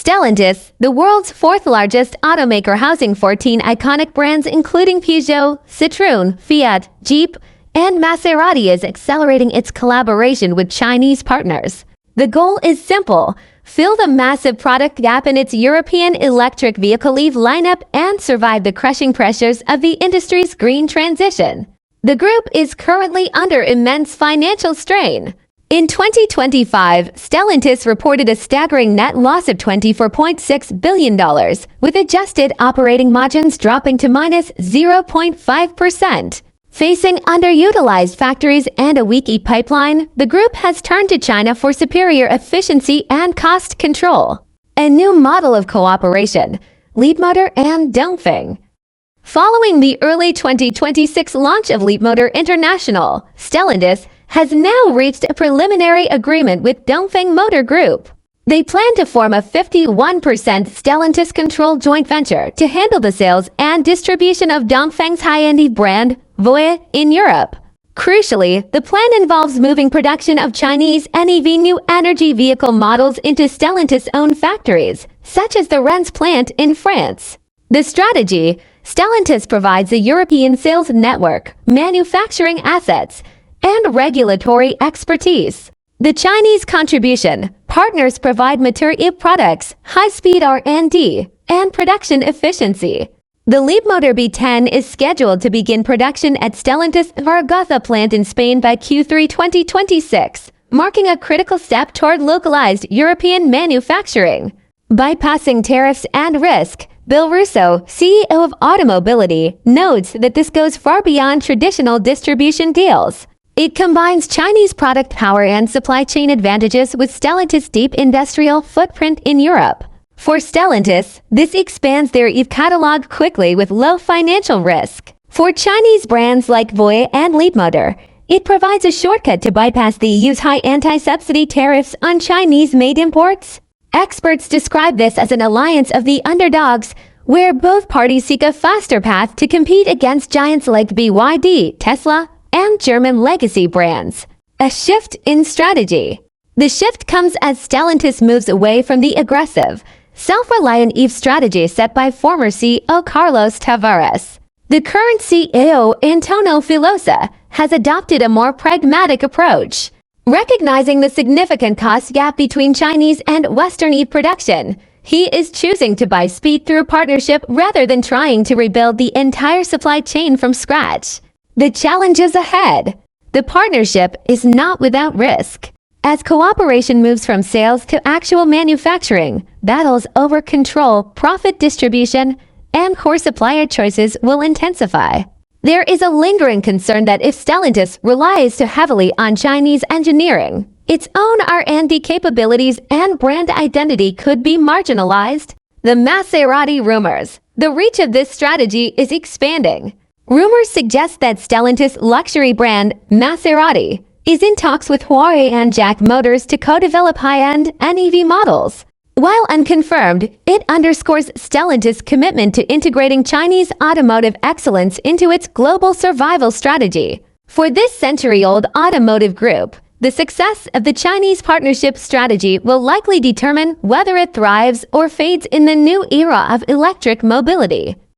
Stellantis, the world's fourth-largest automaker housing 14 iconic brands including Peugeot, Citroën, Fiat, Jeep, and Maserati is accelerating its collaboration with Chinese partners. The goal is simple: fill the massive product gap in its European electric vehicle EV lineup and survive the crushing pressures of the industry's green transition. The group is currently under immense financial strain. In 2025, Stellantis reported a staggering net loss of $24.6 billion, with adjusted operating margins dropping to minus 0.5%. Facing underutilized factories and a weak pipeline, the group has turned to China for superior efficiency and cost control. A new model of cooperation, Leapmotor and Dongfeng. Following the early 2026 launch of Leapmotor International, Stellantis has now reached a preliminary agreement with Dongfeng Motor Group. They plan to form a 51% Stellantis-controlled joint venture to handle the sales and distribution of Dongfeng's high-end EV brand, Voie, in Europe. Crucially, the plan involves moving production of Chinese NEV new energy vehicle models into Stellantis-owned factories, such as the Rennes plant in France. The strategy: Stellantis provides a European sales network, manufacturing assets, and regulatory expertise. The Chinese contribution: partners provide mature products, high-speed R&D, and production efficiency. The Leapmotor B10 is scheduled to begin production at Stellantis' Zaragoza plant in Spain by Q3 2026, marking a critical step toward localized European manufacturing. Bypassing tariffs and risk, Bill Russo, CEO of Automobility, notes that this goes far beyond traditional distribution deals. It combines Chinese product power and supply chain advantages with Stellantis' deep industrial footprint in Europe. For Stellantis, this expands their EV catalog quickly with low financial risk. For Chinese brands like Voie and Leapmotor, it provides a shortcut to bypass the EU's high anti-subsidy tariffs on Chinese-made imports. Experts describe this as an alliance of the underdogs, where both parties seek a faster path to compete against giants like BYD, Tesla, and German legacy brands. A shift in strategy. The shift comes as Stellantis moves away from the aggressive, self-reliant EV strategy set by former CEO Carlos Tavares. The current CEO, Antonio Filosa, has adopted a more pragmatic approach. Recognizing the significant cost gap between Chinese and Western EV production, he is choosing to buy speed through partnership rather than trying to rebuild the entire supply chain from scratch. The challenges ahead. The partnership is not without risk. As cooperation moves from sales to actual manufacturing, battles over control, profit distribution, and core supplier choices will intensify. There is a lingering concern that if Stellantis relies too heavily on Chinese engineering, its own R&D capabilities and brand identity could be marginalized. The Maserati rumors. The reach of this strategy is expanding. Rumors suggest that Stellantis' luxury brand, Maserati, is in talks with Huawei and Jack Motors to co-develop high-end NEV models. While unconfirmed, it underscores Stellantis' commitment to integrating Chinese automotive excellence into its global survival strategy. For this century-old automotive group, the success of the Chinese partnership strategy will likely determine whether it thrives or fades in the new era of electric mobility.